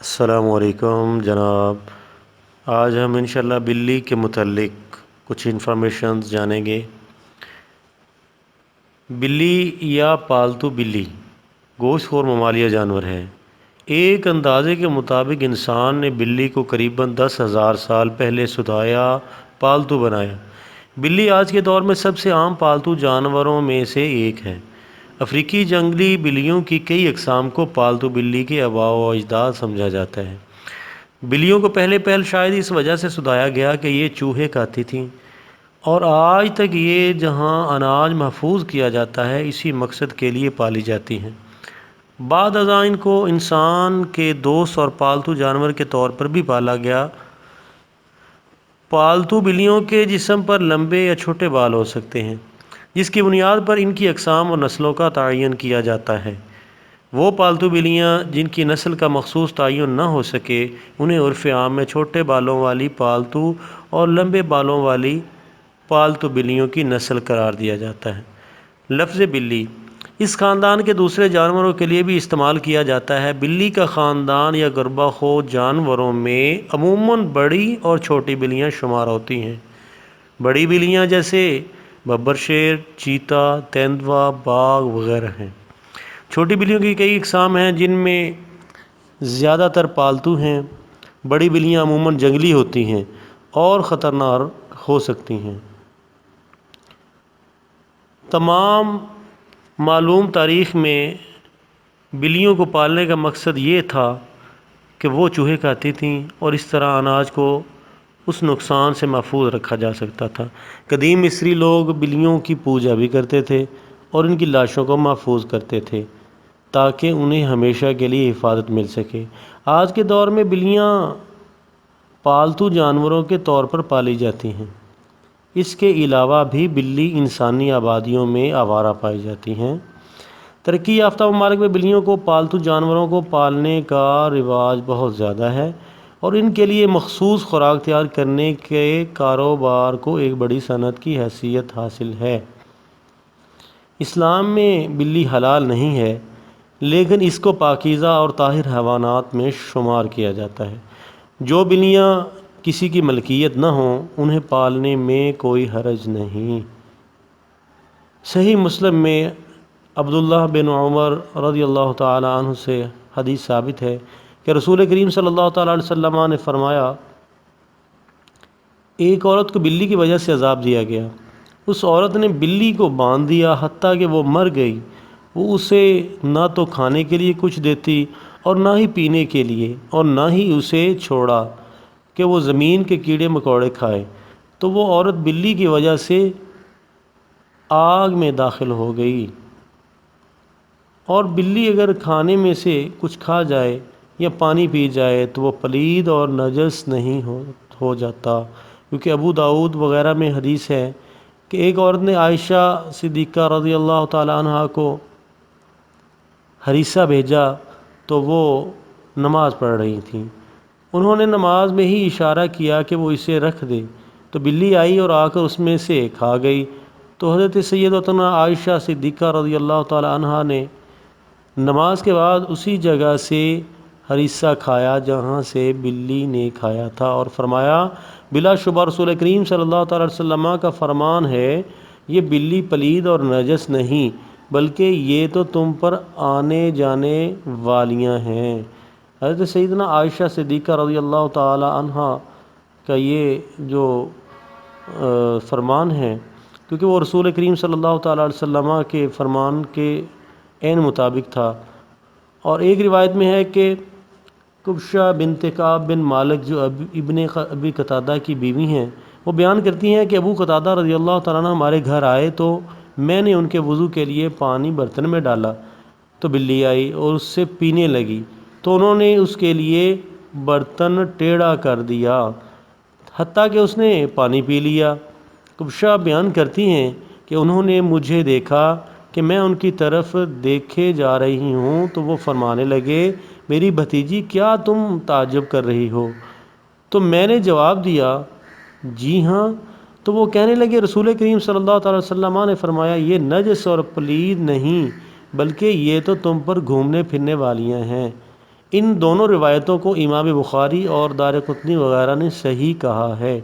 السلام علیکم جناب۔ آج ہم انشاءاللہ بلی کے متعلق کچھ انفارمیشنز جانیں گے۔ بلی یا پالتو بلی گوشت خور ممالیہ جانور ہے۔ ایک اندازے کے مطابق انسان نے بلی کو قریباً 10,000 سال پہلے ستایا پالتو بنایا۔ بلی آج کے دور میں سب سے عام پالتو جانوروں میں سے ایک ہے۔ افریقی جنگلی بلیوں کی کئی اقسام کو پالتو بلی کے آباء و اجداد سمجھا جاتا ہے۔ بلیوں کو پہلے شاید اس وجہ سے ستایا گیا کہ یہ چوہے کھاتی تھیں، اور آج تک یہ جہاں اناج محفوظ کیا جاتا ہے اسی مقصد کے لیے پالی جاتی ہیں۔ بعد ازاں ان کو انسان کے دوست اور پالتو جانور کے طور پر بھی پالا گیا۔ پالتو بلیوں کے جسم پر لمبے یا چھوٹے بال ہو سکتے ہیں، جس کی بنیاد پر ان کی اقسام اور نسلوں کا تعین کیا جاتا ہے۔ وہ پالتو بلیاں جن کی نسل کا مخصوص تعین نہ ہو سکے انہیں عرف عام میں چھوٹے بالوں والی پالتو اور لمبے بالوں والی پالتو بلیوں کی نسل قرار دیا جاتا ہے۔ لفظ بلی اس خاندان کے دوسرے جانوروں کے لیے بھی استعمال کیا جاتا ہے۔ بلی کا خاندان یا گروہ خور جانوروں میں عموماً بڑی اور چھوٹی بلیاں شمار ہوتی ہیں۔ بڑی بلیاں جیسے ببر شیر، چیتا، تیندوا، باگھ وغیرہ ہیں۔ چھوٹی بلیوں کی کئی اقسام ہیں جن میں زیادہ تر پالتو ہیں۔ بڑی بلیاں عموماً جنگلی ہوتی ہیں اور خطرناک ہو سکتی ہیں۔ تمام معلوم تاریخ میں بلیوں کو پالنے کا مقصد یہ تھا کہ وہ چوہے کھاتی تھیں اور اس طرح اناج کو اس نقصان سے محفوظ رکھا جا سکتا تھا۔ قدیم مصری لوگ بلیوں کی پوجا بھی کرتے تھے اور ان کی لاشوں کو محفوظ کرتے تھے تاکہ انہیں ہمیشہ کے لیے حفاظت مل سکے۔ آج کے دور میں بلیاں پالتو جانوروں کے طور پر پالی جاتی ہیں۔ اس کے علاوہ بھی بلی انسانی آبادیوں میں آوارہ پائی جاتی ہیں۔ ترقی یافتہ ممالک میں بلیوں کو پالتو جانوروں کو پالنے کا رواج بہت زیادہ ہے اور ان کے لیے مخصوص خوراک تیار کرنے کے کاروبار کو ایک بڑی صنعت کی حیثیت حاصل ہے۔ اسلام میں بلی حلال نہیں ہے، لیکن اس کو پاکیزہ اور طاہر حیوانات میں شمار کیا جاتا ہے۔ جو بلیاں کسی کی ملکیت نہ ہوں انہیں پالنے میں کوئی حرج نہیں۔ صحیح مسلم میں عبداللہ بن عمر رضی اللہ تعالی عنہ سے حدیث ثابت ہے کہ رسول کریم صلی اللہ تعالی علیہ وسلم نے فرمایا، ایک عورت کو بلی کی وجہ سے عذاب دیا گیا۔ اس عورت نے بلی کو باندھ دیا حتیٰ کہ وہ مر گئی۔ وہ اسے نہ تو کھانے کے لیے کچھ دیتی اور نہ ہی پینے کے لیے، اور نہ ہی اسے چھوڑا کہ وہ زمین کے کیڑے مکوڑے کھائے۔ تو وہ عورت بلی کی وجہ سے آگ میں داخل ہو گئی۔ اور بلی اگر کھانے میں سے کچھ کھا جائے یا پانی پی جائے تو وہ پلید اور نجس نہیں ہو جاتا، کیونکہ ابو داؤد وغیرہ میں حدیث ہے کہ ایک عورت نے عائشہ صدیقہ رضی اللہ تعالی عنہا کو ہریسہ بھیجا تو وہ نماز پڑھ رہی تھیں۔ انہوں نے نماز میں ہی اشارہ کیا کہ وہ اسے رکھ دے، تو بلی آئی اور آ کر اس میں سے کھا گئی۔ تو حضرت سیدتنا عائشہ صدیقہ رضی اللہ تعالی عنہا نے نماز کے بعد اسی جگہ سے ہریسہ کھایا جہاں سے بلی نے کھایا تھا، اور فرمایا، بلا شبہ رسول کریم صلی اللہ تعالی علیہ وسلم کا فرمان ہے، یہ بلی پلید اور نجس نہیں بلکہ یہ تو تم پر آنے جانے والیاں ہیں۔ حضرت سیدنا عائشہ صدیقہ رضی اللہ تعالی عنہا کا یہ جو فرمان ہے، کیونکہ وہ رسول کریم صلی اللہ تعالی علیہ وسلم کے فرمان کے عین مطابق تھا۔ اور ایک روایت میں ہے کہ کبشہ بنت کعب بن مالک جو ابن ابی قتادہ کی بیوی ہیں، وہ بیان کرتی ہیں کہ ابو قتادہ رضی اللہ تعالیٰ عنہ ہمارے گھر آئے تو میں نے ان کے وضو کے لیے پانی برتن میں ڈالا تو بلی آئی اور اس سے پینے لگی، تو انہوں نے اس کے لیے برتن ٹیڑھا کر دیا حتیٰ کہ اس نے پانی پی لیا۔ کبشہ بیان کرتی ہیں کہ انہوں نے مجھے دیکھا کہ میں ان کی طرف دیکھے جا رہی ہوں تو وہ فرمانے لگے، میری بھتیجی کیا تم تعجب کر رہی ہو؟ تو میں نے جواب دیا، جی ہاں۔ تو وہ کہنے لگے، رسول کریم صلی اللہ تعالی وسلم نے فرمایا، یہ نجس اور پلید نہیں بلکہ یہ تو تم پر گھومنے پھرنے والیاں ہیں۔ ان دونوں روایتوں کو امام بخاری اور دارقطنی وغیرہ نے صحیح کہا ہے۔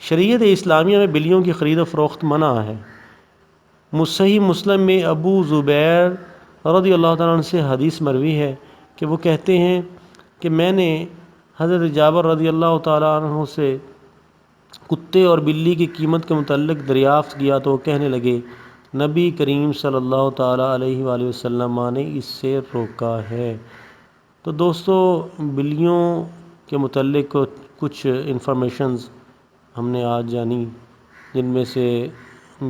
شریعت اسلامیہ میں بلیوں کی خرید و فروخت منع ہے۔ صحیح مسلم میں ابو زبیر رضی اللہ تعالیٰ عنہ سے حدیث مروی ہے کہ وہ کہتے ہیں کہ میں نے حضرت جابر رضی اللہ تعالیٰ عنہ سے کتے اور بلی کی قیمت کے متعلق دریافت کیا تو وہ کہنے لگے نبی کریم صلی اللہ تعالیٰ علیہ وآلہ وسلم نے اس سے روکا ہے۔ تو دوستو، بلیوں کے متعلق کچھ انفارمیشنز ہم نے آج جانی، جن میں سے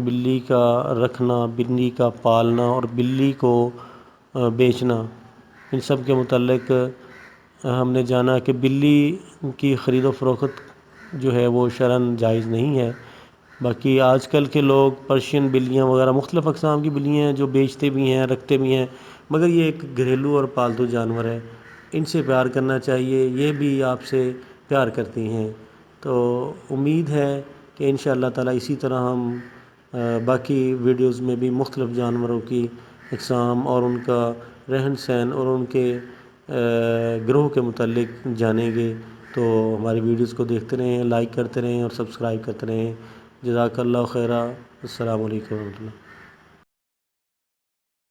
بلی کا رکھنا، بلی کا پالنا اور بلی کو بیچنا، ان سب کے متعلق ہم نے جانا کہ بلی کی خرید و فروخت جو ہے وہ شرعاً جائز نہیں ہے۔ باقی آج کل کے لوگ پرشین بلیاں وغیرہ مختلف اقسام کی بلیاں ہیں جو بیچتے بھی ہیں، رکھتے بھی ہیں، مگر یہ ایک گھریلو اور پالتو جانور ہے، ان سے پیار کرنا چاہیے، یہ بھی آپ سے پیار کرتی ہیں۔ تو امید ہے کہ انشاءاللہ تعالیٰ اسی طرح ہم باقی ویڈیوز میں بھی مختلف جانوروں کی اقسام اور ان کا رہن سہن اور ان کے گروہ کے متعلق جانیں گے۔ تو ہماری ویڈیوز کو دیکھتے رہیں، لائک کرتے رہیں اور سبسکرائب کرتے رہیں۔ جزاک اللہ خیرہ۔ السلام علیکم ورحمۃ اللہ۔